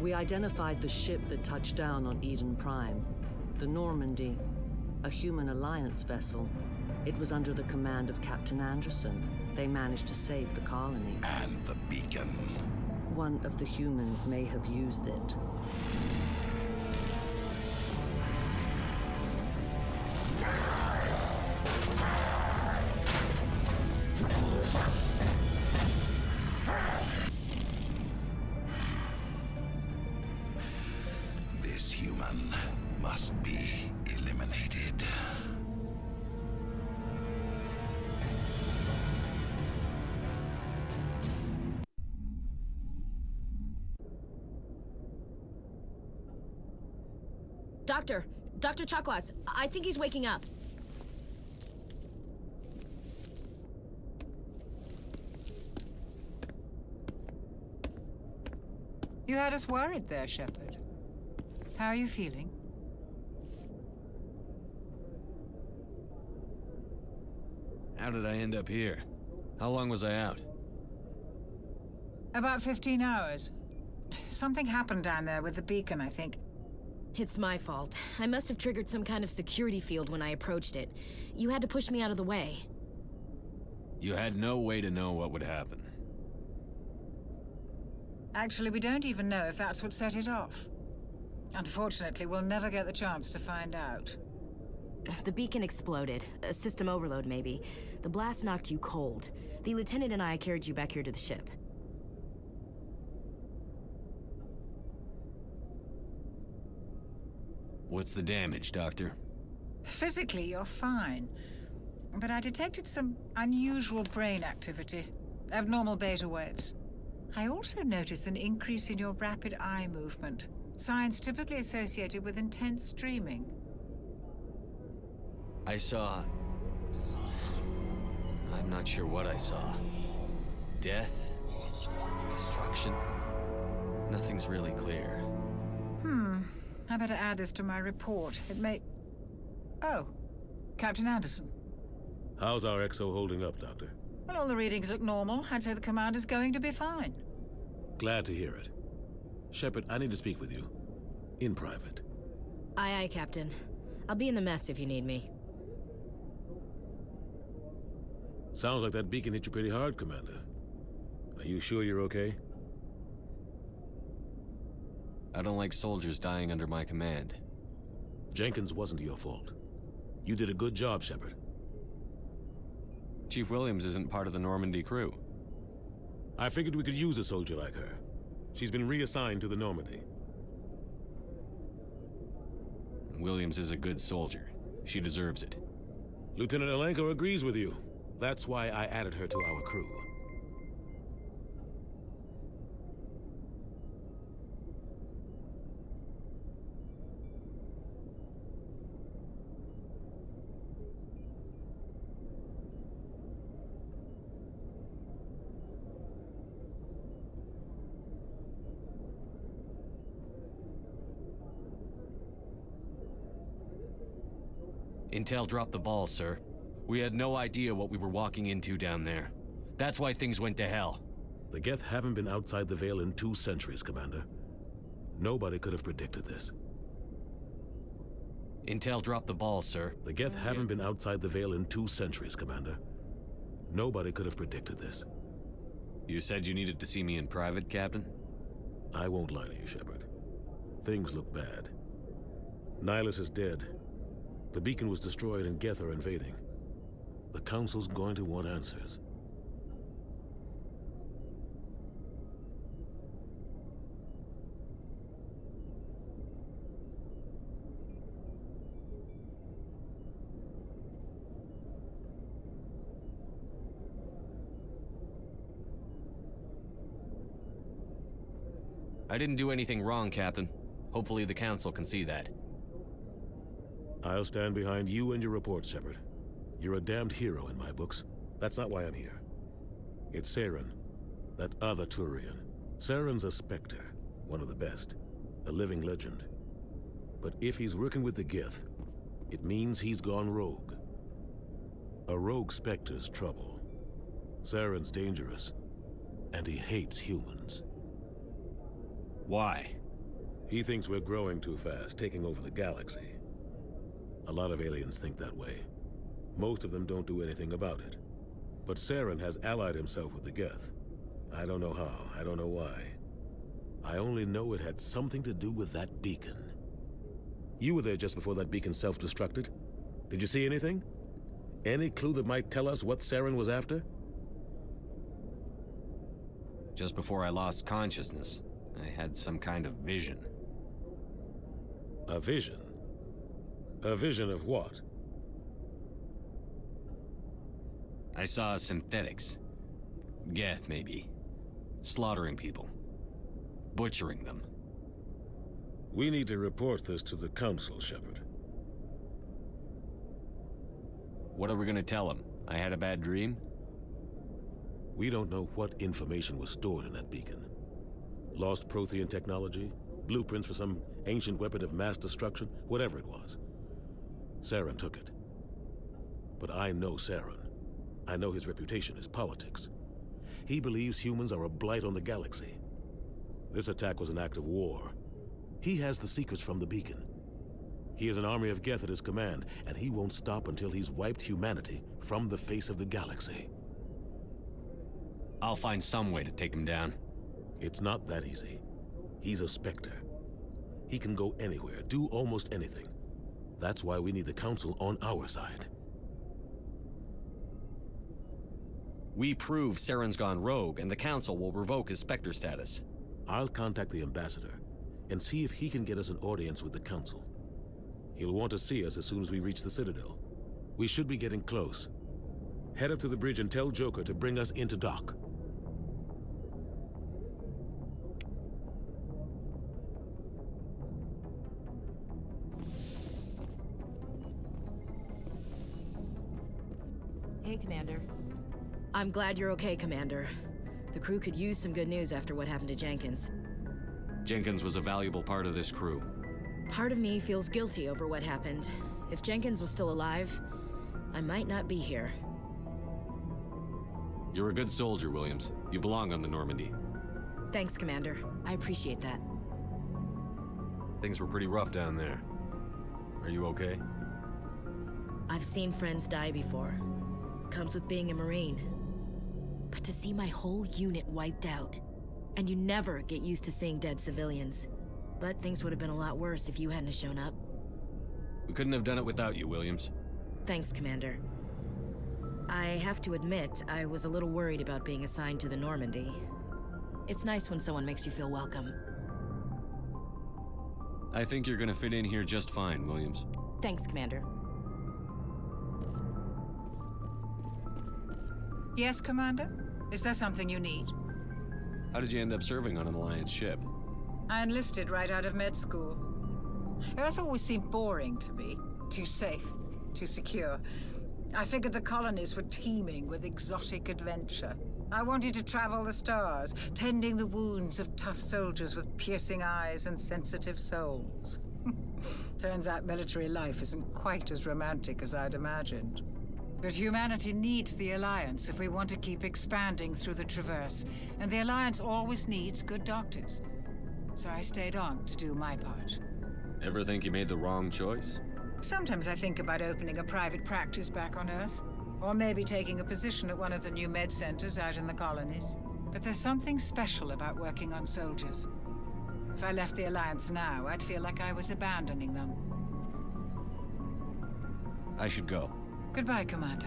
We identified the ship that touched down on Eden Prime, the Normandy, a human alliance vessel. It was under the command of Captain Anderson. They managed to save the colony. And the beacon. One of the humans may have used it. This human must be eliminated. Dr. Chakwas, I think he's waking up. You had us worried there, Shepard. How are you feeling? How did I end up here? How long was I out? About 15 hours. Something happened down there with the beacon, I think. It's my fault. I must have triggered some kind of security field when I approached it. You had to push me out of the way. You had no way to know what would happen. Actually, we don't even know if that's what set it off. Unfortunately, we'll never get the chance to find out. The beacon exploded. A system overload, maybe. The blast knocked you cold. The lieutenant and I carried you back here to the ship. What's the damage, Doctor? Physically, you're fine. But I detected some unusual brain activity. Abnormal beta waves. I also noticed an increase in your rapid eye movement. Signs typically associated with intense dreaming. I saw... I'm not sure what I saw. Death? Destruction? Nothing's really clear. I better add this to my report. It may... Oh, Captain Anderson. How's our EXO holding up, Doctor? Well, all the readings look normal. I'd say the commander's going to be fine. Glad to hear it. Shepard, I need to speak with you. In private. Aye, aye, Captain. I'll be in the mess if you need me. Sounds like that beacon hit you pretty hard, Commander. Are you sure you're okay? I don't like soldiers dying under my command. Jenkins wasn't your fault. You did a good job, Shepard. Chief Williams isn't part of the Normandy crew. I figured we could use a soldier like her. She's been reassigned to the Normandy. Williams is a good soldier. She deserves it. Lieutenant Alenko agrees with you. That's why I added her to our crew. Intel dropped the ball, sir. We had no idea what we were walking into down there. That's why things went to hell. The Geth haven't been outside the Veil in 2 centuries, Commander. Nobody could have predicted this. Intel dropped the ball, sir. The Geth haven't been outside the Veil in 2 centuries, Commander. Nobody could have predicted this. You said you needed to see me in private, Captain? I won't lie to you, Shepard. Things look bad. Nihilus is dead. The beacon was destroyed and Geth are invading. The Council's going to want answers. I didn't do anything wrong, Captain. Hopefully the Council can see that. I'll stand behind you and your report, Shepard. You're a damned hero in my books. That's not why I'm here. It's Saren, that other Turian. Saren's a Spectre, one of the best, a living legend. But if he's working with the Geth, it means he's gone rogue. A rogue Spectre's trouble. Saren's dangerous, and he hates humans. Why? He thinks we're growing too fast, taking over the galaxy. A lot of aliens think that way. Most of them don't do anything about it. But Saren has allied himself with the Geth. I don't know how, I don't know why. I only know it had something to do with that beacon. You were there just before that beacon self-destructed. Did you see anything? Any clue that might tell us what Saren was after? Just before I lost consciousness, I had some kind of vision. A vision? A vision of what? I saw synthetics. Geth, maybe. Slaughtering people. Butchering them. We need to report this to the Council, Shepard. What are we gonna tell them? I had a bad dream? We don't know what information was stored in that beacon. Lost Prothean technology? Blueprints for some ancient weapon of mass destruction? Whatever it was. Saren took it. But I know Saren. I know his reputation is politics. He believes humans are a blight on the galaxy. This attack was an act of war. He has the secrets from the beacon. He has an army of Geth at his command, and he won't stop until he's wiped humanity from the face of the galaxy. I'll find some way to take him down. It's not that easy. He's a Spectre. He can go anywhere, do almost anything. That's why we need the Council on our side. We prove Saren's gone rogue, and the Council will revoke his Spectre status. I'll contact the Ambassador and see if he can get us an audience with the Council. He'll want to see us as soon as we reach the Citadel. We should be getting close. Head up to the bridge and tell Joker to bring us into dock. Hey, Commander. I'm glad you're okay, Commander. The crew could use some good news after what happened to Jenkins. Jenkins was a valuable part of this crew. Part of me feels guilty over what happened. If Jenkins was still alive, I might not be here. You're a good soldier, Williams. You belong on the Normandy. Thanks, Commander. I appreciate that. Things were pretty rough down there. Are you okay? I've seen friends die before. Comes with being a Marine. But to see my whole unit wiped out, and you never get used to seeing dead civilians. But things would have been a lot worse if you hadn't shown up. We couldn't have done it without you, Williams. Thanks, Commander. I have to admit, I was a little worried about being assigned to the Normandy. It's nice when someone makes you feel welcome. I think you're gonna fit in here just fine, Williams. Thanks, Commander. Yes, Commander? Is there something you need? How did you end up serving on an Alliance ship? I enlisted right out of med school. Earth always seemed boring to me. Too safe, too secure. I figured the colonies were teeming with exotic adventure. I wanted to travel the stars, tending the wounds of tough soldiers with piercing eyes and sensitive souls. Turns out military life isn't quite as romantic as I'd imagined. But humanity needs the Alliance if we want to keep expanding through the Traverse, and the Alliance always needs good doctors. So I stayed on to do my part. Ever think you made the wrong choice? Sometimes I think about opening a private practice back on Earth, or maybe taking a position at one of the new med centers out in the colonies. But there's something special about working on soldiers. If I left the Alliance now, I'd feel like I was abandoning them. I should go. Goodbye, Commander.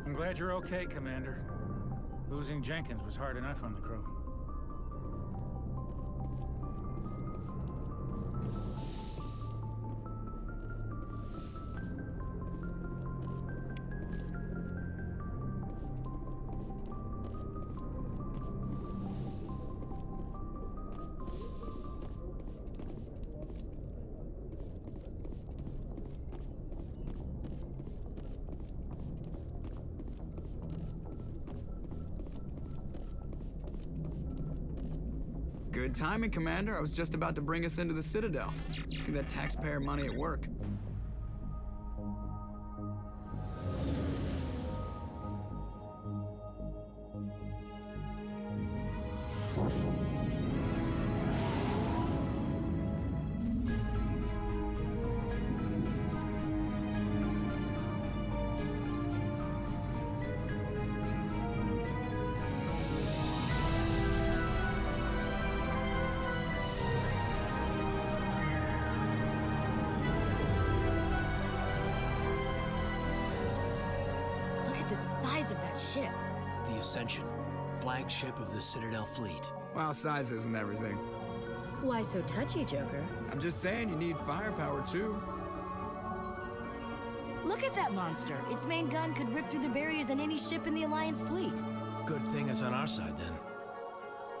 I'm glad you're okay, Commander. Losing Jenkins was hard enough on the crew. Good timing, Commander. I was just about to bring us into the Citadel. See that taxpayer money at work. Look at the size of that ship. The Ascension, flagship of the Citadel fleet. Well, size isn't everything. Why so touchy, Joker? I'm just saying you need firepower, too. Look at that monster. Its main gun could rip through the barriers in any ship in the Alliance fleet. Good thing it's on our side, then.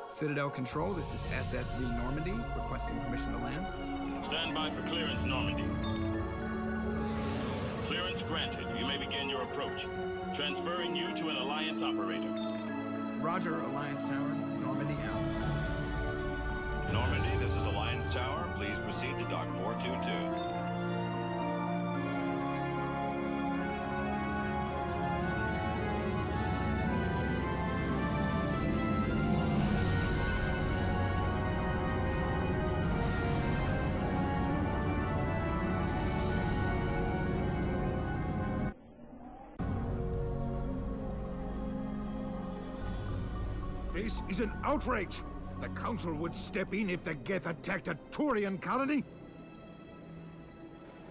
Citadel Control, this is SSV Normandy, requesting permission to land. Stand by for clearance, Normandy. Clearance granted. You may begin your approach. Transferring you to an Alliance operator. Roger, Alliance Tower. Normandy out. Normandy, this is Alliance Tower. Please proceed to Dock 422. This is an outrage! The Council would step in if the Geth attacked a Turian colony?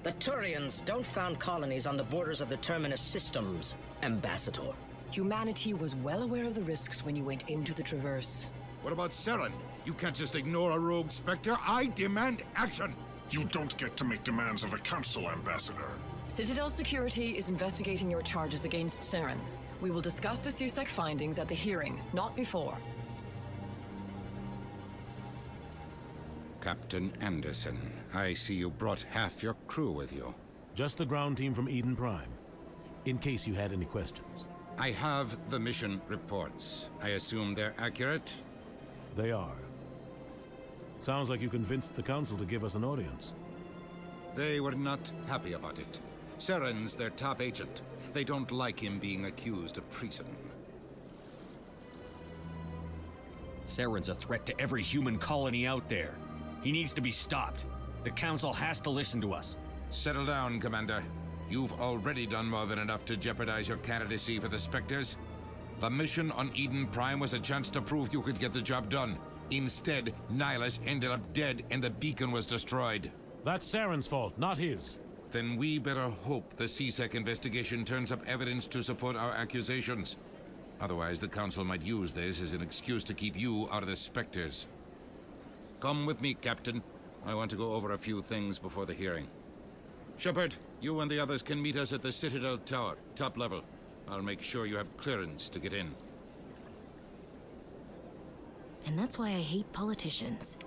The Turians don't found colonies on the borders of the Terminus systems, Ambassador. Humanity was well aware of the risks when you went into the Traverse. What about Saren? You can't just ignore a rogue Spectre. I demand action! You don't get to make demands of the Council, Ambassador. Citadel Security is investigating your charges against Saren. We will discuss the CSEC findings at the hearing, not before. Captain Anderson, I see you brought half your crew with you. Just the ground team from Eden Prime, in case you had any questions. I have the mission reports. I assume they're accurate? They are. Sounds like you convinced the Council to give us an audience. They were not happy about it. Saren's their top agent. They don't like him being accused of treason. Saren's a threat to every human colony out there. He needs to be stopped. The Council has to listen to us. Settle down, Commander. You've already done more than enough to jeopardize your candidacy for the Spectres. The mission on Eden Prime was a chance to prove you could get the job done. Instead, Nihilus ended up dead and the beacon was destroyed. That's Saren's fault, not his. Then we better hope the CSEC investigation turns up evidence to support our accusations. Otherwise, the Council might use this as an excuse to keep you out of the Spectres. Come with me, Captain. I want to go over a few things before the hearing. Shepard, you and the others can meet us at the Citadel Tower, top level. I'll make sure you have clearance to get in. And that's why I hate politicians.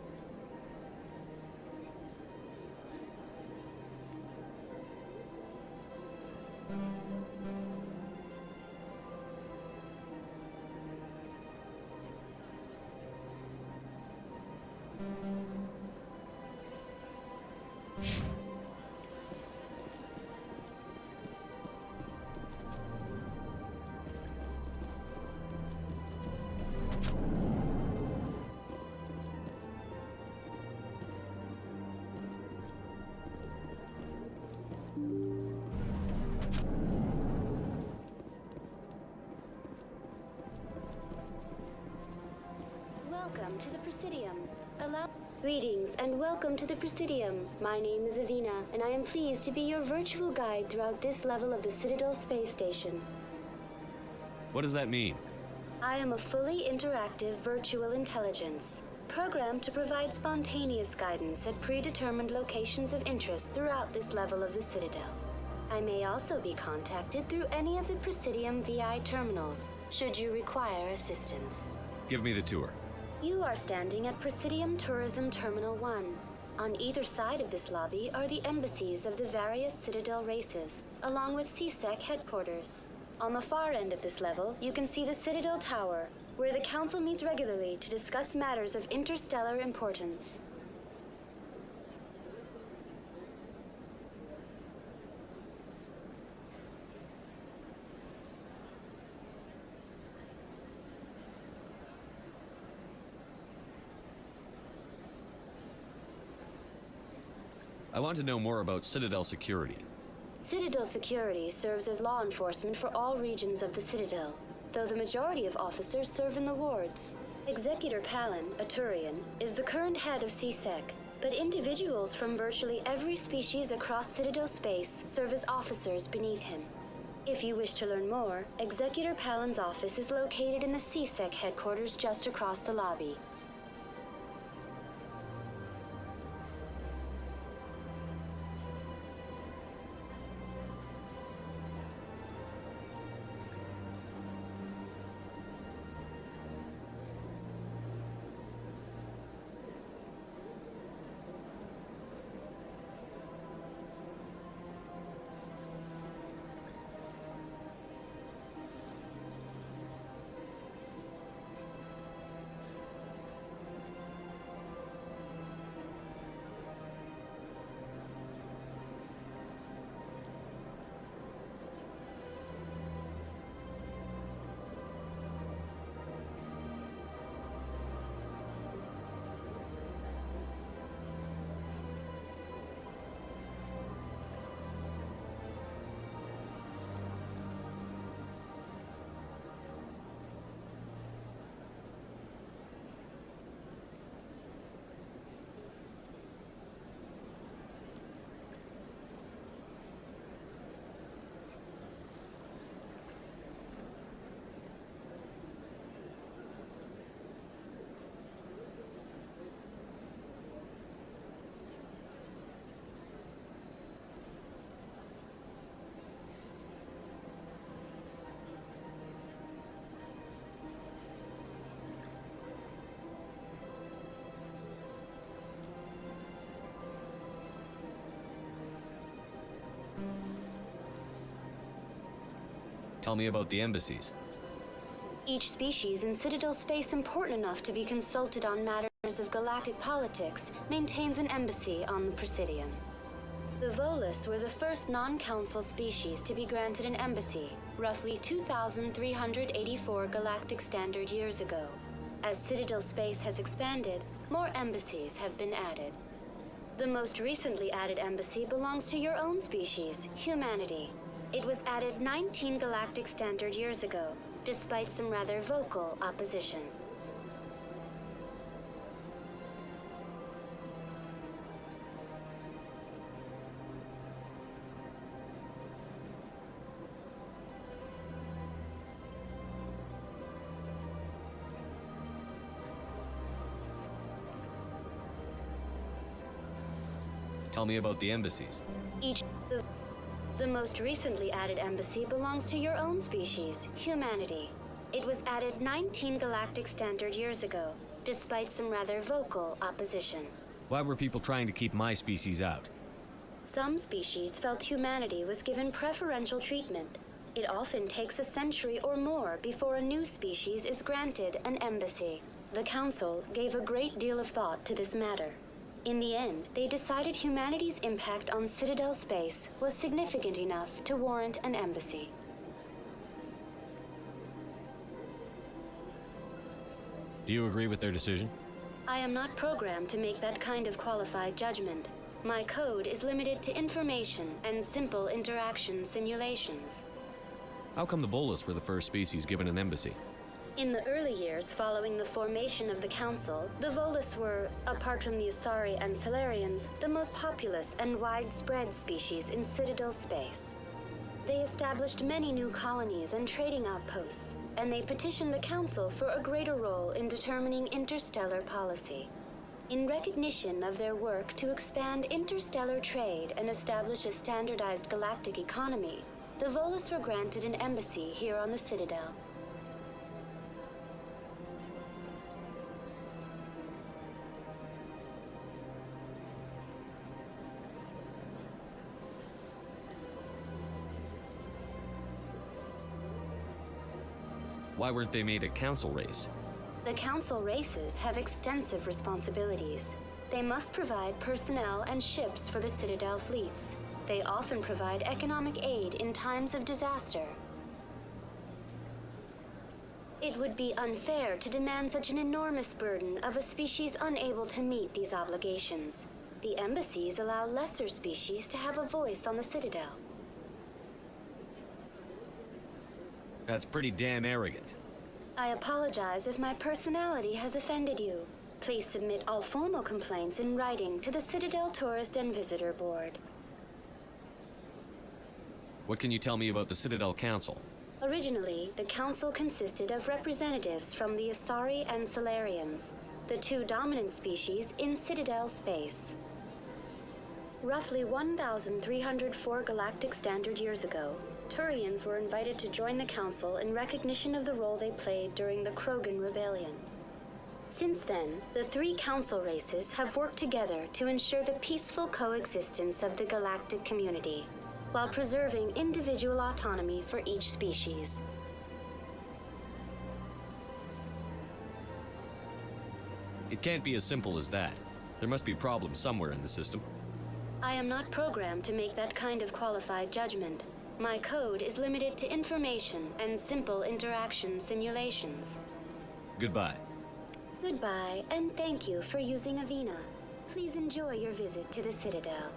Welcome to the Presidium. Greetings and welcome to the Presidium. My name is Avina, and I am pleased to be your virtual guide throughout this level of the Citadel Space Station. What does that mean? I am a fully interactive virtual intelligence, programmed to provide spontaneous guidance at predetermined locations of interest throughout this level of the Citadel. I may also be contacted through any of the Presidium VI terminals, should you require assistance. Give me the tour. You are standing at Presidium Tourism Terminal 1. On either side of this lobby are the embassies of the various Citadel races, along with CSEC headquarters. On the far end of this level, you can see the Citadel Tower, where the Council meets regularly to discuss matters of interstellar importance. I want to know more about Citadel security. Citadel security serves as law enforcement for all regions of the Citadel, though the majority of officers serve in the wards. Executor Palin, a Turian, is the current head of CSEC, but individuals from virtually every species across Citadel space serve as officers beneath him. If you wish to learn more, Executor Palin's office is located in the CSEC headquarters just across the lobby. Tell me about the embassies. Each species in Citadel space important enough to be consulted on matters of galactic politics maintains an embassy on the Presidium. The Volus were the first non-council species to be granted an embassy, roughly 2,384 galactic standard years ago. As Citadel space has expanded, more embassies have been added. The most recently added embassy belongs to your own species, humanity. It was added 19 galactic standard years ago, despite some rather vocal opposition. Tell me about the embassies. The most recently added embassy belongs to your own species, humanity. It was added 19 galactic standard years ago, despite some rather vocal opposition. Why were people trying to keep my species out? Some species felt humanity was given preferential treatment. It often takes a century or more before a new species is granted an embassy. The Council gave a great deal of thought to this matter. In the end, they decided humanity's impact on Citadel space was significant enough to warrant an embassy. Do you agree with their decision? I am not programmed to make that kind of qualified judgment. My code is limited to information and simple interaction simulations. How come the Volus were the first species given an embassy? In the early years following the formation of the Council, the Volus were, apart from the Asari and Solarians, the most populous and widespread species in Citadel space. They established many new colonies and trading outposts, and they petitioned the Council for a greater role in determining interstellar policy. In recognition of their work to expand interstellar trade and establish a standardized galactic economy, the Volus were granted an embassy here on the Citadel. Why weren't they made a council race? The council races have extensive responsibilities. They must provide personnel and ships for the Citadel fleets. They often provide economic aid in times of disaster. It would be unfair to demand such an enormous burden of a species unable to meet these obligations. The embassies allow lesser species to have a voice on the Citadel. That's pretty damn arrogant. I apologize if my personality has offended you. Please submit all formal complaints in writing to the Citadel Tourist and Visitor Board. What can you tell me about the Citadel Council? Originally, the council consisted of representatives from the Asari and Solarians, the two dominant species in Citadel space. Roughly 1,304 galactic standard years ago, Turians were invited to join the council in recognition of the role they played during the Krogan Rebellion. Since then, the three council races have worked together to ensure the peaceful coexistence of the galactic community, while preserving individual autonomy for each species. It can't be as simple as that. There must be problems somewhere in the system. I am not programmed to make that kind of qualified judgment. My code is limited to information and simple interaction simulations. Goodbye. Goodbye, and thank you for using Avina. Please enjoy your visit to the Citadel.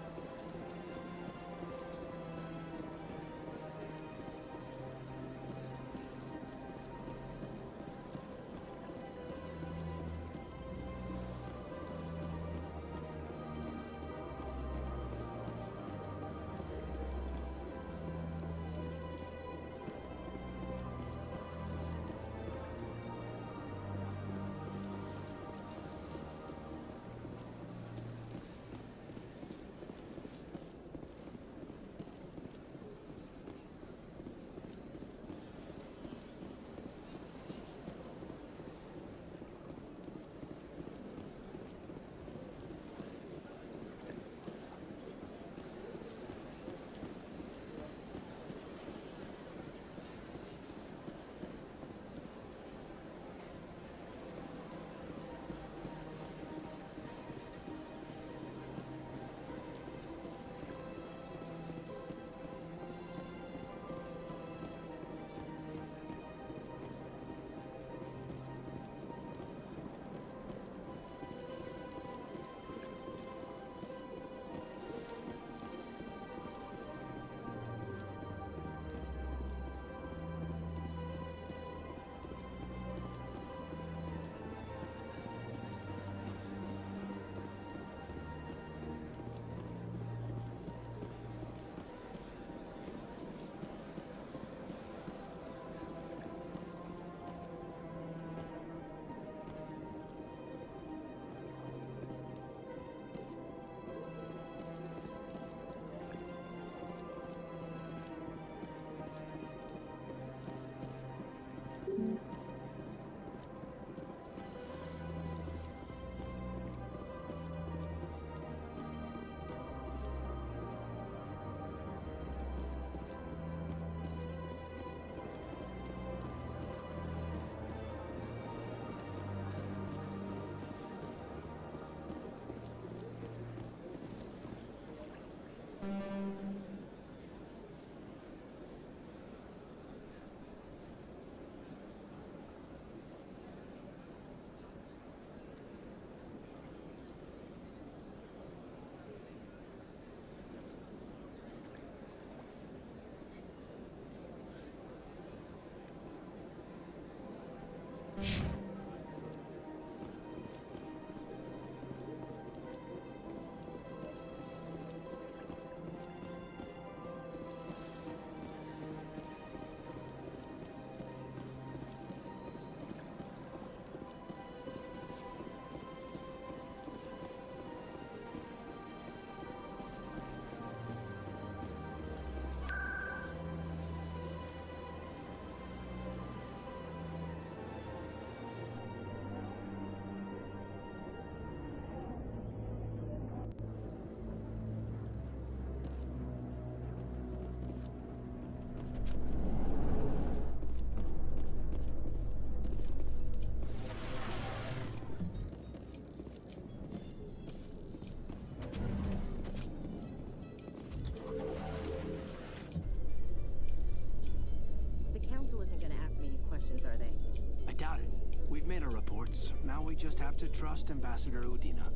we just have to trust Ambassador Udina.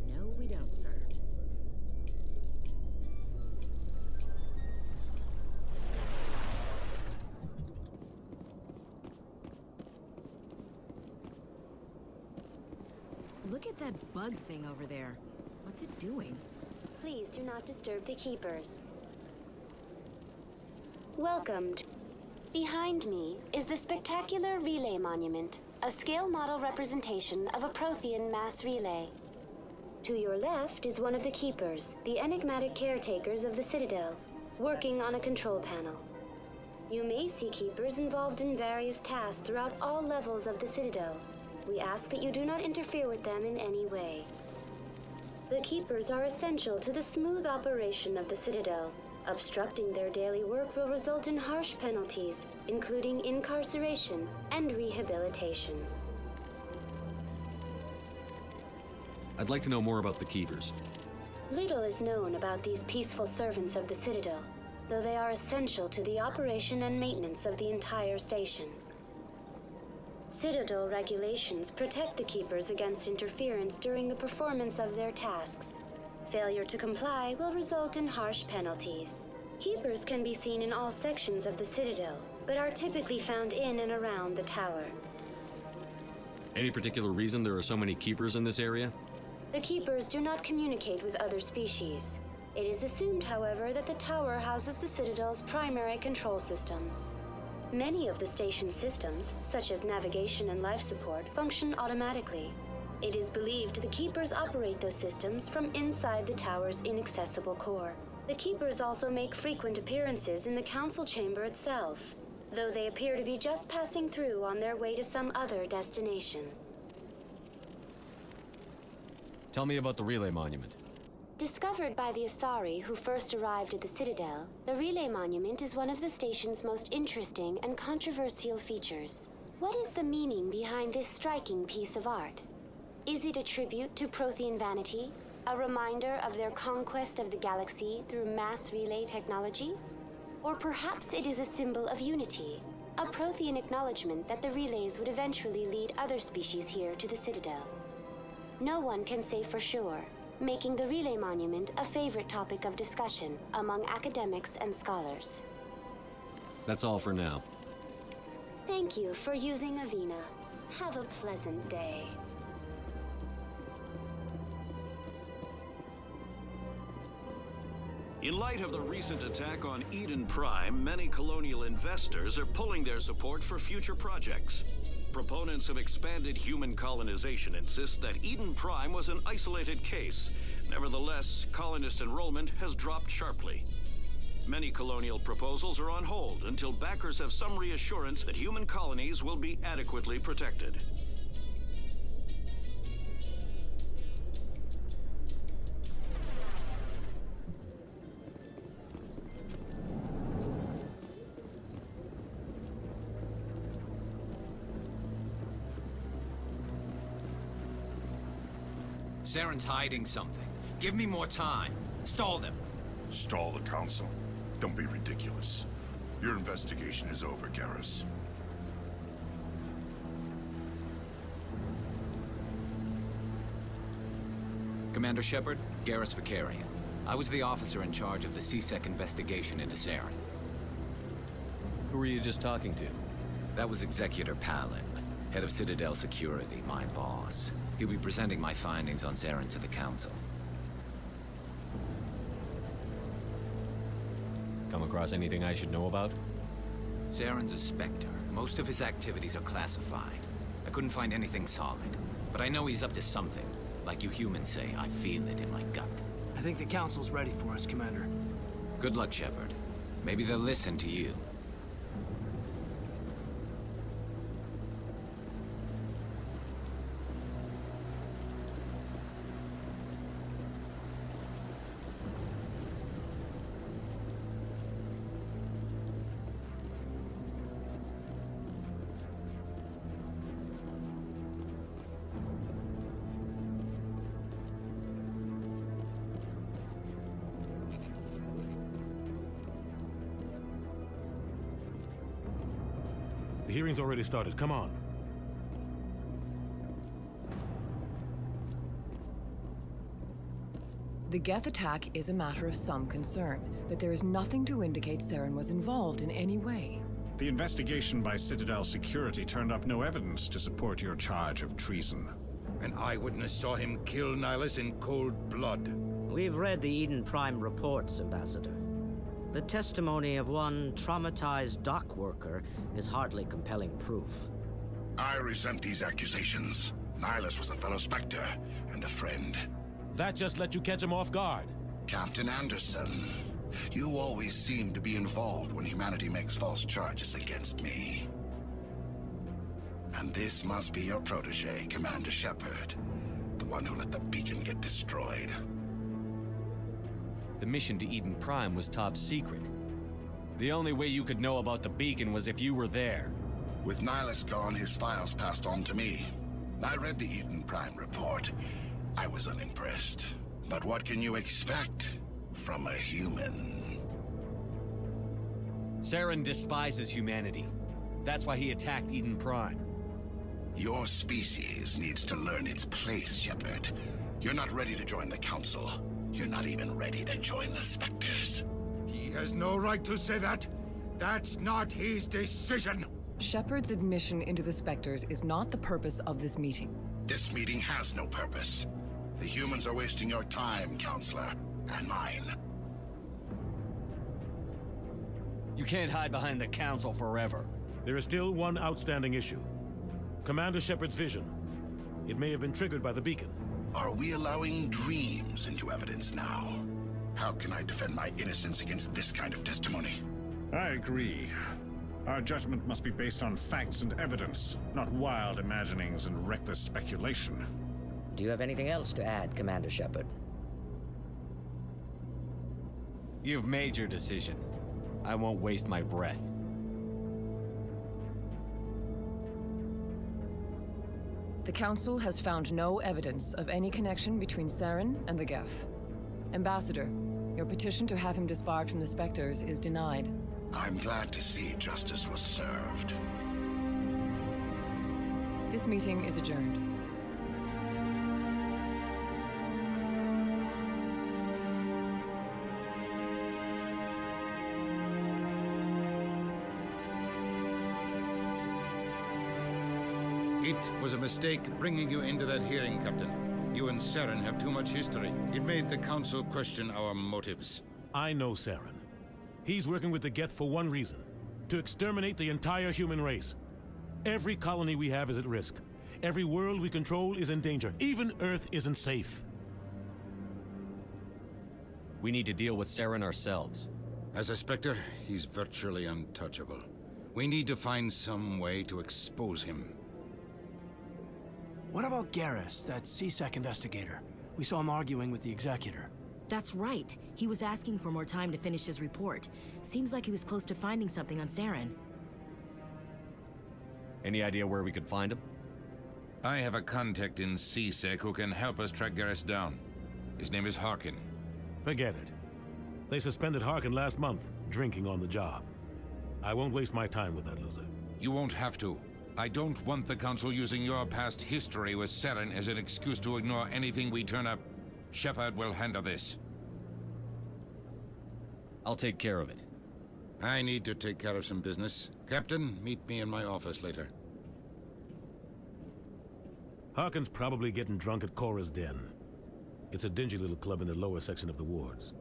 No, we don't, sir. Look at that bug thing over there. What's it doing? Please do not disturb the Keepers. Welcome. Behind me is the spectacular Relay Monument, a scale model representation of a Prothean mass relay. To your left is one of the Keepers, the enigmatic caretakers of the Citadel, working on a control panel. You may see Keepers involved in various tasks throughout all levels of the Citadel. We ask that you do not interfere with them in any way. The Keepers are essential to the smooth operation of the Citadel. Obstructing their daily work will result in harsh penalties, including incarceration and rehabilitation. I'd like to know more about the Keepers. Little is known about these peaceful servants of the Citadel, though they are essential to the operation and maintenance of the entire station. Citadel regulations protect the Keepers against interference during the performance of their tasks. Failure to comply will result in harsh penalties. Keepers can be seen in all sections of the Citadel, but are typically found in and around the tower. Any particular reason there are so many Keepers in this area? The Keepers do not communicate with other species. It is assumed, however, that the tower houses the Citadel's primary control systems. Many of the station's systems, such as navigation and life support, function automatically. It is believed the Keepers operate those systems from inside the tower's inaccessible core. The Keepers also make frequent appearances in the Council Chamber itself, though they appear to be just passing through on their way to some other destination. Tell me about the Relay Monument. Discovered by the Asari who first arrived at the Citadel, the Relay Monument is one of the station's most interesting and controversial features. What is the meaning behind this striking piece of art? Is it a tribute to Prothean vanity? A reminder of their conquest of the galaxy through mass relay technology? Or perhaps it is a symbol of unity, a Prothean acknowledgement that the relays would eventually lead other species here to the Citadel. No one can say for sure, making the Relay Monument a favorite topic of discussion among academics and scholars. That's all for now. Thank you for using Avina. Have a pleasant day. In light of the recent attack on Eden Prime, many colonial investors are pulling their support for future projects. Proponents of expanded human colonization insist that Eden Prime was an isolated case. Nevertheless, colonist enrollment has dropped sharply. Many colonial proposals are on hold until backers have some reassurance that human colonies will be adequately protected. Saren's hiding something. Give me more time. Stall them. Stall the Council? Don't be ridiculous. Your investigation is over, Garrus. Commander Shepard, Garrus Vakarian. I was the officer in charge of the C-Sec investigation into Saren. Who were you just talking to? That was Executor Palin, head of Citadel Security, my boss. He'll be presenting my findings on Saren to the Council. Come across anything I should know about? Saren's a Spectre. Most of his activities are classified. I couldn't find anything solid, but I know he's up to something. Like you humans say, I feel it in my gut. I think the Council's ready for us, Commander. Good luck, Shepard. Maybe they'll listen to you. The hearing's already started. Come on. The Geth attack is a matter of some concern, but there is nothing to indicate Saren was involved in any way. The investigation by Citadel Security turned up no evidence to support your charge of treason. An eyewitness saw him kill Nihilus in cold blood. We've read the Eden Prime reports, Ambassador. The testimony of one traumatized dock worker is hardly compelling proof. I resent these accusations. Nihilus was a fellow Spectre and a friend. That just let you catch him off guard. Captain Anderson, you always seem to be involved when humanity makes false charges against me. And this must be your protege, Commander Shepard, the one who let the beacon get destroyed. The mission to Eden Prime was top secret. The only way you could know about the beacon was if you were there. With Nihilus gone, his files passed on to me. I read the Eden Prime report. I was unimpressed. But what can you expect from a human? Saren despises humanity. That's why he attacked Eden Prime. Your species needs to learn its place, Shepard. You're not ready to join the Council. You're not even ready to join the Spectres. He has no right to say that. That's not his decision. Shepard's admission into the Spectres is not the purpose of this meeting. This meeting has no purpose. The humans are wasting your time, Counselor, and mine. You can't hide behind the Council forever. There is still one outstanding issue. Commander Shepard's vision. It may have been triggered by the beacon. Are we allowing dreams into evidence now? How can I defend my innocence against this kind of testimony? I agree. Our judgment must be based on facts and evidence, not wild imaginings and reckless speculation. Do you have anything else to add, Commander Shepard? You've made your decision. I won't waste my breath. The Council has found no evidence of any connection between Saren and the Geth. Ambassador, your petition to have him disbarred from the Spectres is denied. I'm glad to see justice was served. This meeting is adjourned. It was a mistake bringing you into that hearing, Captain. You and Saren have too much history. It made the Council question our motives. I know Saren. He's working with the Geth for one reason: to exterminate the entire human race. Every colony we have is at risk. Every world we control is in danger. Even Earth isn't safe. We need to deal with Saren ourselves. As a Spectre, he's virtually untouchable. We need to find some way to expose him. What about Garrus, that C-Sec investigator? We saw him arguing with the Executor. That's right. He was asking for more time to finish his report. Seems like he was close to finding something on Saren. Any idea where we could find him? I have a contact in C-Sec who can help us track Garrus down. His name is Harkin. Forget it. They suspended Harkin last month, drinking on the job. I won't waste my time with that loser. You won't have to. I don't want the Council using your past history with Saren as an excuse to ignore anything we turn up. Shepard will handle this. I'll take care of it. I need to take care of some business. Captain, meet me in my office later. Harkin's probably getting drunk at Cora's Den. It's a dingy little club in the lower section of the wards.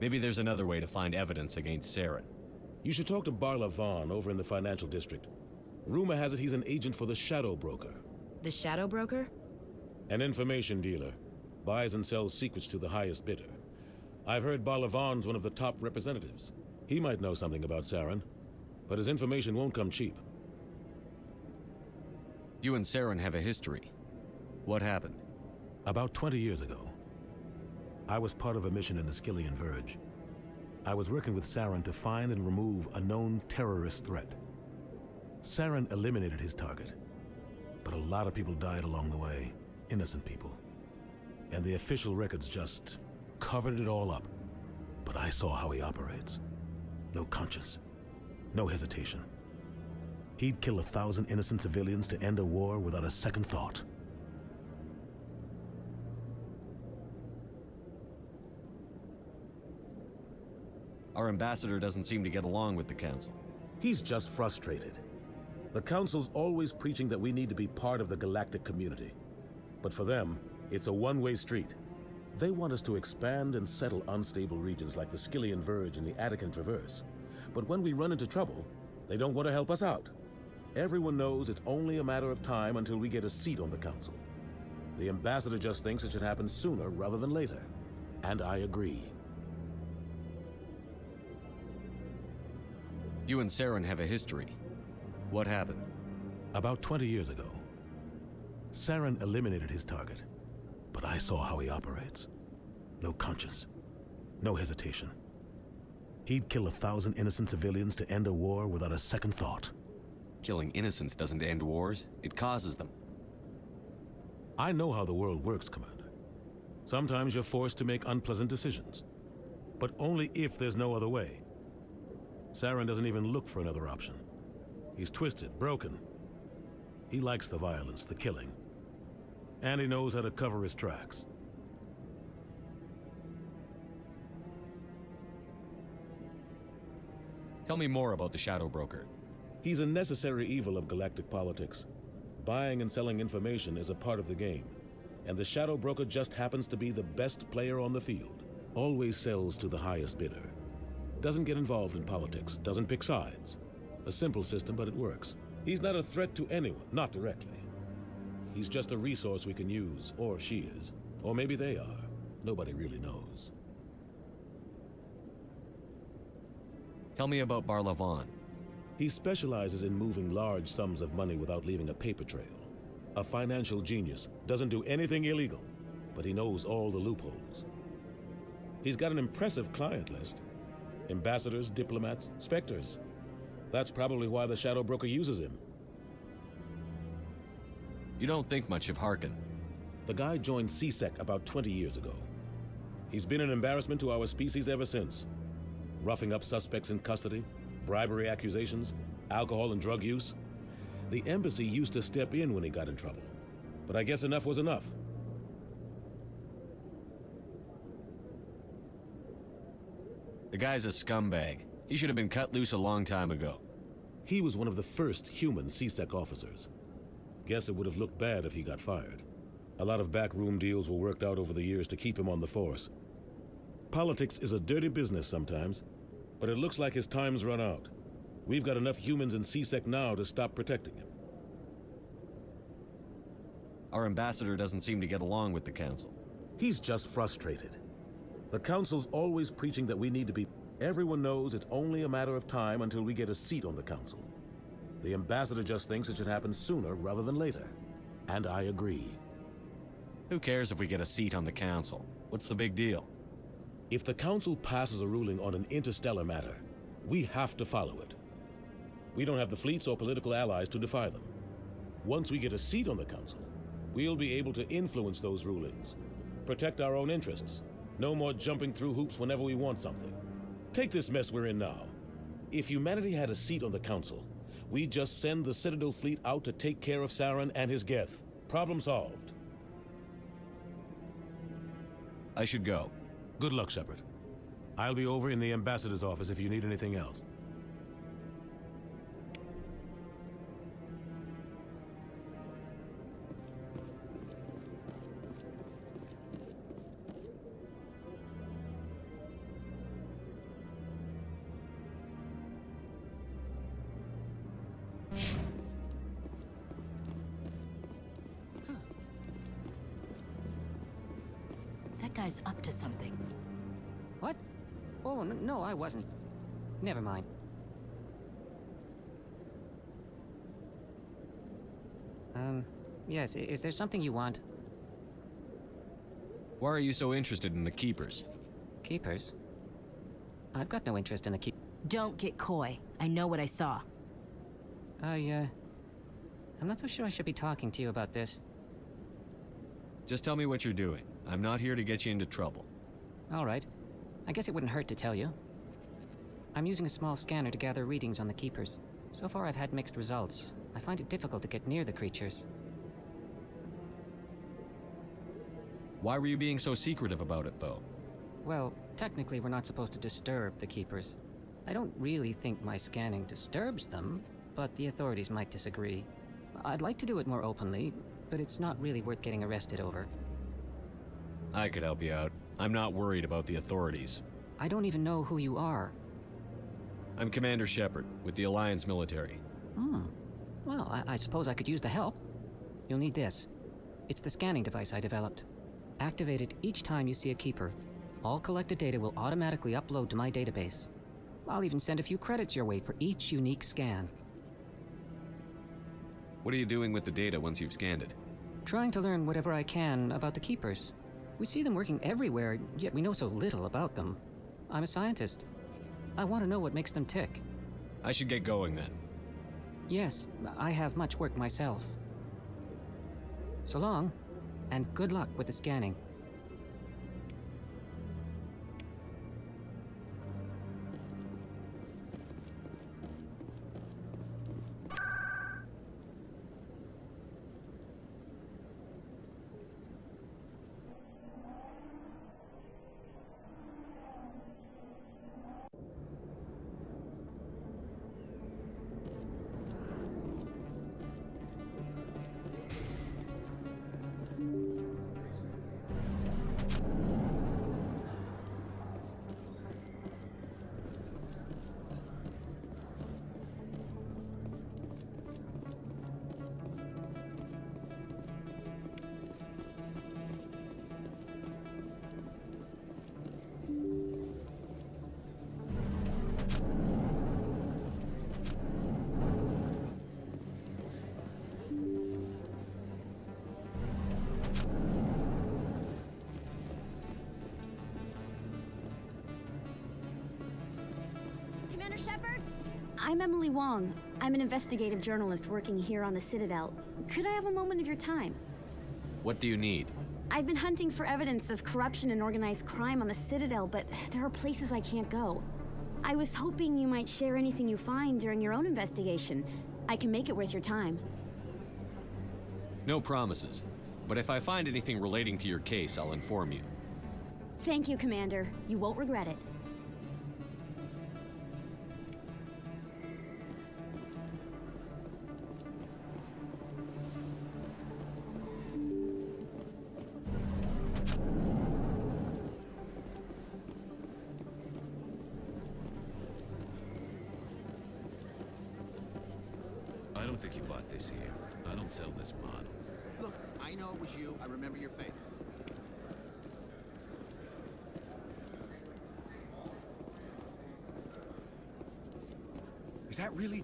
Maybe there's another way to find evidence against Saren. You should talk to Barla Vaughn over in the financial district. Rumor has it he's an agent for the Shadow Broker. The Shadow Broker? An information dealer. Buys and sells secrets to the highest bidder. I've heard Barla Vaughn's one of the top representatives. He might know something about Saren, but his information won't come cheap. You and Saren have a history. What happened? About 20 years ago, I was part of a mission in the Skyllian Verge. I was working with Saren to find and remove a known terrorist threat. Saren eliminated his target, but a lot of people died along the way, innocent people. And the official records just covered it all up. But I saw how he operates. No conscience, no hesitation. He'd kill 1,000 innocent civilians to end a war without a second thought. Our ambassador doesn't seem to get along with the Council. He's just frustrated. The Council's always preaching that we need to be part of the galactic community. But for them, it's a one-way street. They want us to expand and settle unstable regions like the Skyllian Verge and the Attican Traverse. But when we run into trouble, they don't want to help us out. Everyone knows it's only a matter of time until we get a seat on the Council. The ambassador just thinks it should happen sooner rather than later. And I agree. You and Saren have a history. What happened? About 20 years ago, Saren eliminated his target. But I saw how he operates. No conscience. No hesitation. He'd kill 1,000 innocent civilians to end a war without a second thought. Killing innocents doesn't end wars, it causes them. I know how the world works, Commander. Sometimes you're forced to make unpleasant decisions. But only if there's no other way. Saren doesn't even look for another option. He's twisted, broken. He likes the violence, the killing. And he knows how to cover his tracks. Tell me more about the Shadow Broker. He's a necessary evil of galactic politics. Buying and selling information is a part of the game. And the Shadow Broker just happens to be the best player on the field. Always sells to the highest bidder. Doesn't get involved in politics, doesn't pick sides. A simple system, but it works. He's not a threat to anyone, not directly. He's just a resource we can use, or she is. Or maybe they are. Nobody really knows. Tell me about Barlavan. He specializes in moving large sums of money without leaving a paper trail. A financial genius, doesn't do anything illegal, but he knows all the loopholes. He's got an impressive client list. Ambassadors, diplomats, specters. That's probably why the Shadow Broker uses him. You don't think much of Harkin. The guy joined C-Sec about 20 years ago. He's been an embarrassment to our species ever since. Roughing up suspects in custody, bribery accusations, alcohol and drug use. The embassy used to step in when he got in trouble. But I guess enough was enough. The guy's a scumbag. He should have been cut loose a long time ago. He was one of the first human C-Sec officers. Guess it would have looked bad if he got fired. A lot of backroom deals were worked out over the years to keep him on the force. Politics is a dirty business sometimes, but it looks like his time's run out. We've got enough humans in C-Sec now to stop protecting him. Our ambassador doesn't seem to get along with the Council. He's just frustrated. The Council's always preaching that we need to be... Everyone knows it's only a matter of time until we get a seat on the Council. The ambassador just thinks it should happen sooner rather than later. And I agree. Who cares if we get a seat on the Council? What's the big deal? If the Council passes a ruling on an interstellar matter, we have to follow it. We don't have the fleets or political allies to defy them. Once we get a seat on the Council, we'll be able to influence those rulings, protect our own interests. No more jumping through hoops whenever we want something. Take this mess we're in now. If humanity had a seat on the Council, we'd just send the Citadel fleet out to take care of Saren and his Geth. Problem solved. I should go. Good luck, Shepard. I'll be over in the ambassador's office if you need anything else. That guy's up to something. What? Oh, no, I wasn't. Never mind. Yes, is there something you want? Why are you so interested in the Keepers? Keepers? I've got no interest in the Don't get coy. I know what I saw. I'm not so sure I should be talking to you about this. Just tell me what you're doing. I'm not here to get you into trouble. All right. I guess it wouldn't hurt to tell you. I'm using a small scanner to gather readings on the Keepers. So far I've had mixed results. I find it difficult to get near the creatures. Why were you being so secretive about it, though? Well, Technically, we're not supposed to disturb the Keepers. I don't really think my scanning disturbs them, but the authorities might disagree. I'd like to do it more openly, but it's not really worth getting arrested over. I could help you out. I'm not worried about the authorities. I don't even know who you are. I'm Commander Shepard, with the Alliance military. Well, I suppose I could use the help. You'll need this. It's the scanning device I developed. Activate it each time you see a Keeper. All collected data will automatically upload to my database. I'll even send a few credits your way for each unique scan. What are you doing with the data once you've scanned it? Trying to learn whatever I can about the Keepers. We see them working everywhere, yet we know so little about them. I'm a scientist. I want to know what makes them tick. I should get going then. Yes, I have much work myself. So long, and good luck with the scanning. Commander Shepard? I'm Emily Wong. I'm an investigative journalist working here on the Citadel. Could I have a moment of your time? What do you need? I've been hunting for evidence of corruption and organized crime on the Citadel, but there are places I can't go. I was hoping you might share anything you find during your own investigation. I can make it worth your time. No promises. But if I find anything relating to your case, I'll inform you. Thank you, Commander. You won't regret it. I don't think you bought this here. I don't sell this model. Look, I know it was you. I remember your face. Is that really...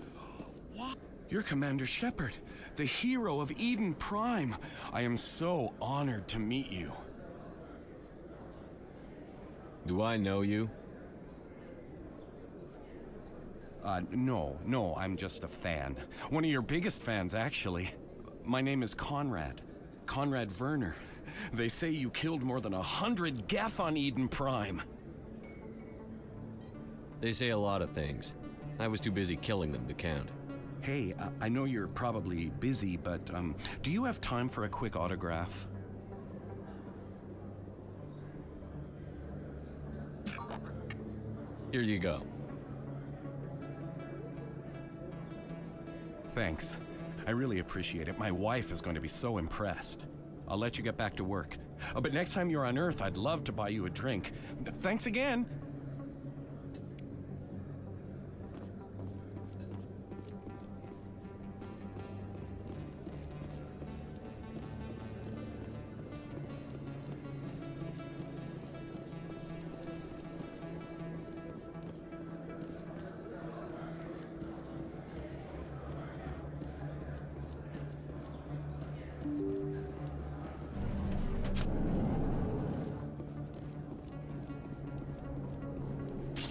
What? You're Commander Shepard, the hero of Eden Prime. I am so honored to meet you. Do I know you? No, I'm just a fan. One of your biggest fans, actually. My name is Conrad. Conrad Werner. They say you killed more than 100 Geth on Eden Prime. They say a lot of things. I was too busy killing them to count. Hey, I know you're probably busy, but, do you have time for a quick autograph? Here you go. Thanks. I really appreciate it. My wife is going to be so impressed. I'll let you get back to work. But next time you're on Earth, I'd love to buy you a drink. Thanks again!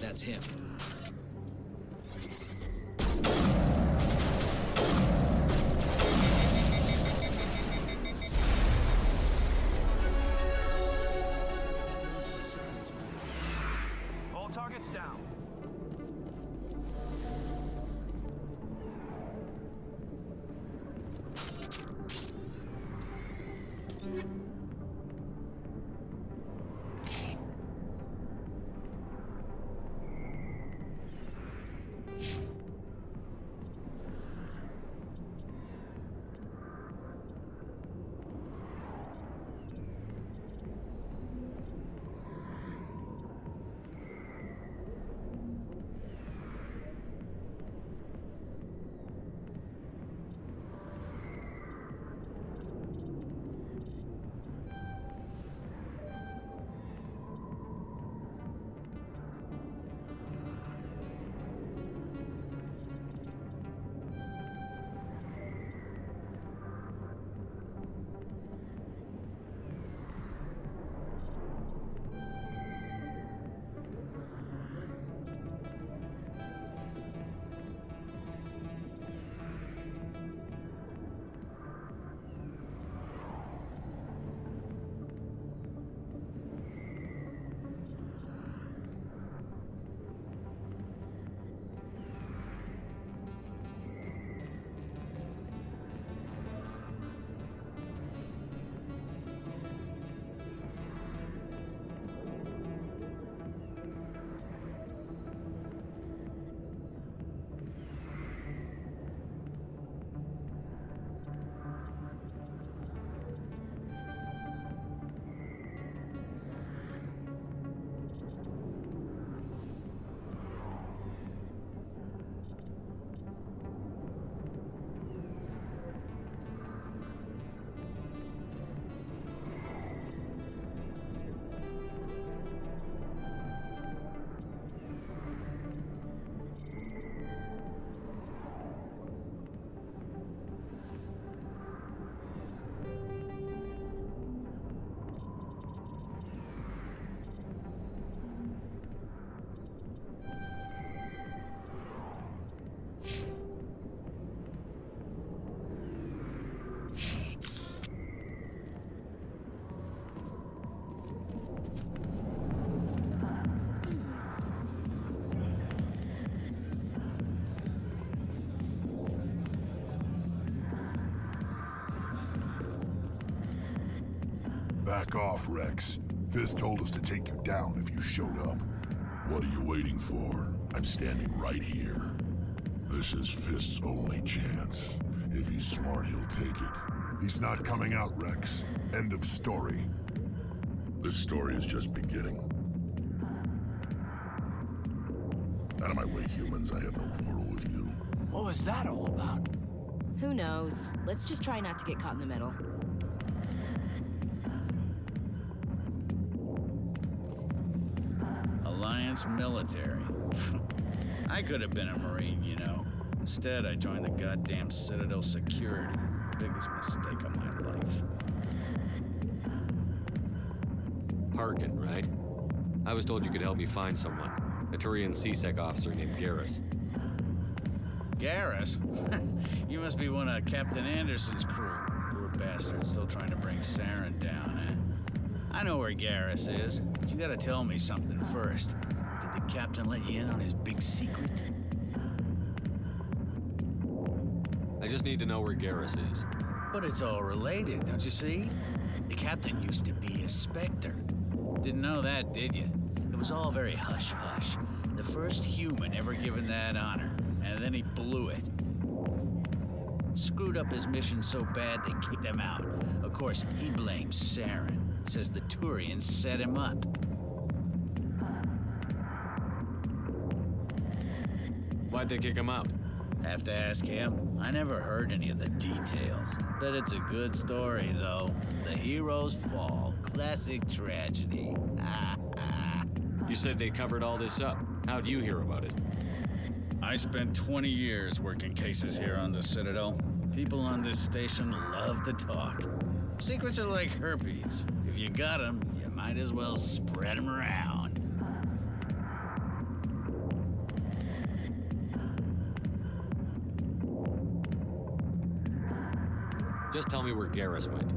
That's him. All targets down. Back off, Rex. Fist told us to take you down if you showed up. What are you waiting for? I'm standing right here. This is Fist's only chance. If he's smart, he'll take it. He's not coming out, Rex. End of story. This story is just beginning. Out of my way, humans. I have no quarrel with you. What was that all about? Who knows? Let's just try not to get caught in the middle. Alliance military. I could have been a Marine, you know. Instead, I joined the goddamn Citadel security. Biggest mistake of my life. Harkin, right? I was told you could help me find someone. A Turian CSEC officer named Garrus. Garrus? You must be one of Captain Anderson's crew. Poor bastard, still trying to bring Saren down, eh? I know where Garrus is, but you gotta tell me something first. Did the captain let you in on his big secret? I just need to know where Garrus is. But it's all related, don't you see? The captain used to be a Spectre. Didn't know that, did you? It was all very hush-hush. The first human ever given that honor, and then he blew it. Screwed up his mission so bad they kicked him out. Of course, he blames Saren. Says the Turians set him up. Why'd they kick him out? Have to ask him. I never heard any of the details. Bet it's a good story, though. The heroes fall. Classic tragedy. You said they covered all this up. How'd you hear about it? I spent 20 years working cases here on the Citadel. People on this station love to talk. Secrets are like herpes. If you got them, you might as well spread them around. Just tell me where Garrus went.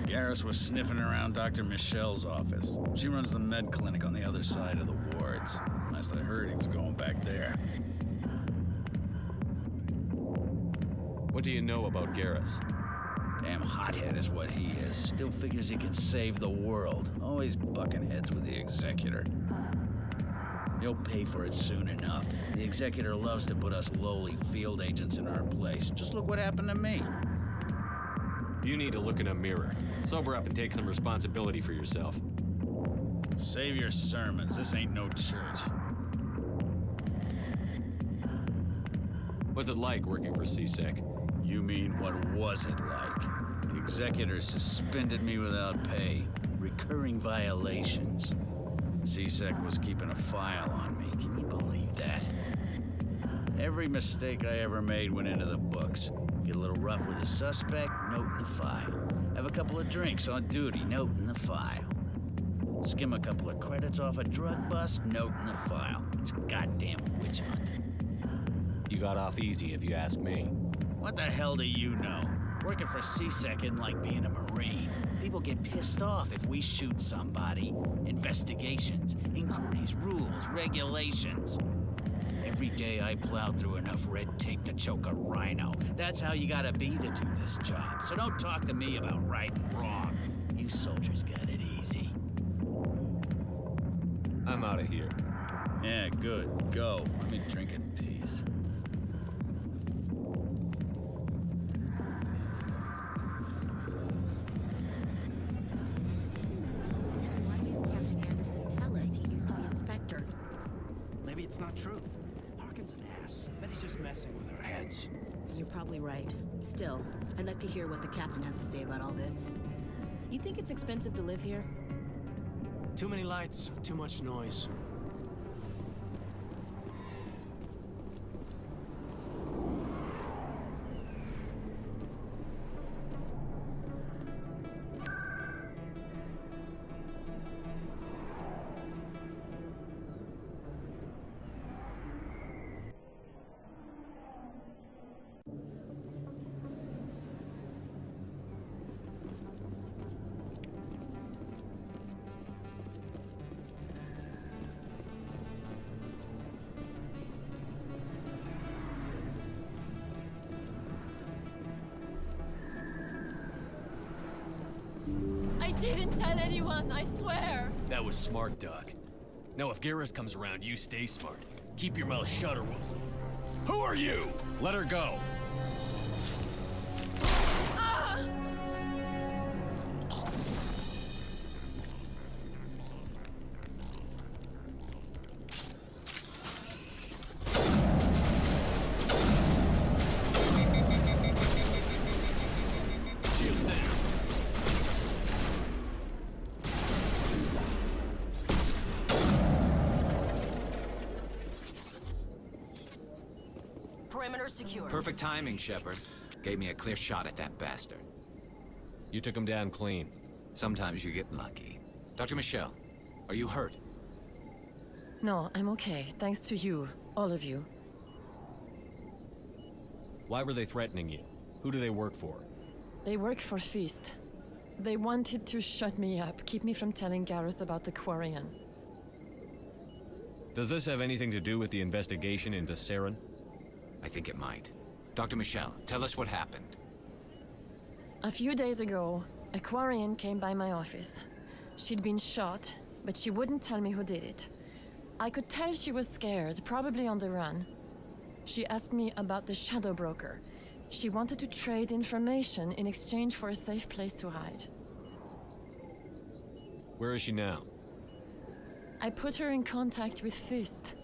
Garrus was sniffing around Dr. Michelle's office. She runs the med clinic on the other side of the wards. Last I heard, he was going back there. What do you know about Garrus? Damn hothead is what he is. Still figures he can save the world. Always bucking heads with the Executor. He'll pay for it soon enough. The Executor loves to put us lowly field agents in our place. Just look what happened to me. You need to look in a mirror. Sober up and take some responsibility for yourself. Save your sermons. This ain't no church. What's it like working for CSEC? You mean, what was it like? The Executor suspended me without pay. Recurring violations. CSEC was keeping a file on me. Can you believe that? Every mistake I ever made went into the books. Get a little rough with a suspect, note in the file. Have a couple of drinks on duty, note in the file. Skim a couple of credits off a drug bust, note in the file. It's a goddamn witch hunt. You got off easy, if you ask me. What the hell do you know? Working for CSEC isn't like being a Marine. People get pissed off if we shoot somebody. Investigations, inquiries, rules, regulations. Every day I plow through enough red tape to choke a rhino. That's how you gotta be to do this job. So don't talk to me about right and wrong. You soldiers got it easy. I'm out of here. Yeah, good. Go. Let me drink in peace. Why didn't Captain Anderson tell us he used to be a Spectre? Maybe it's not true. Harkin's an ass. Bet he's just messing with our heads. You're probably right. Still, I'd like to hear what the captain has to say about all this. You think it's expensive to live here? Too many lights, too much noise. didn't tell anyone, I swear. That was smart, Doc. Now if Garrus comes around, you stay smart. Keep your mouth shut or we'll... Who are you? Let her go. Ah! Shields down. Perimeter secure. Perfect timing, Shepard. Gave me a clear shot at that bastard. You took him down clean. Sometimes you get lucky. Dr. Michelle, are you hurt? No, I'm okay. Thanks to you. All of you. Why were they threatening you? Who do they work for? They work for Feast. They wanted to shut me up, keep me from telling Garrus about the Quarian. Does this have anything to do with the investigation into Saren? I think it might. Dr. Michelle, tell us what happened. A few days ago, a Quarian came by my office. She'd been shot, but she wouldn't tell me who did it. I could tell she was scared, probably on the run. She asked me about the Shadow Broker. She wanted to trade information in exchange for a safe place to hide. Where is she now? I put her in contact with Fist.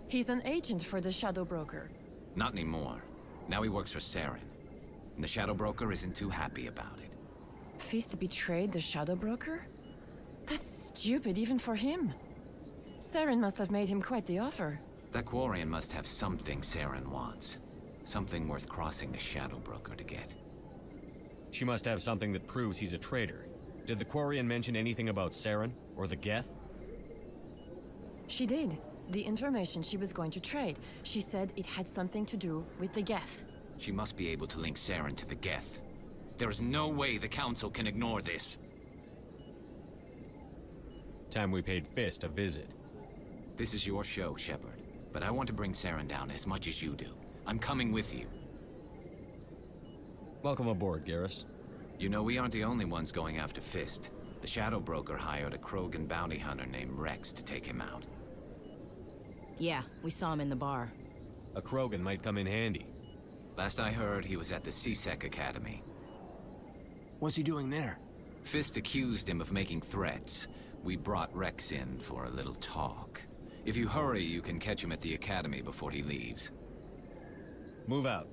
He's an agent for the Shadow Broker. Not anymore. Now he works for Saren. And the Shadow Broker isn't too happy about it. Fist betrayed the Shadow Broker? That's stupid even for him. Saren must have made him quite the offer. That Quarian must have something Saren wants. Something worth crossing the Shadow Broker to get. She must have something that proves he's a traitor. Did the Quarian mention anything about Saren or the Geth? She did. The information she was going to trade. She said it had something to do with the Geth. She must be able to link Saren to the Geth. There is no way the Council can ignore this. Time we paid Fist a visit. This is your show, Shepard. But I want to bring Saren down as much as you do. I'm coming with you. Welcome aboard, Garrus. You know, we aren't the only ones going after Fist. The Shadow Broker hired a Krogan bounty hunter named Rex to take him out. Yeah, we saw him in the bar. A Krogan might come in handy. Last I heard, he was at the C-Sec Academy. What's he doing there? Fist accused him of making threats. We brought Rex in for a little talk. If you hurry, you can catch him at the Academy before he leaves. Move out.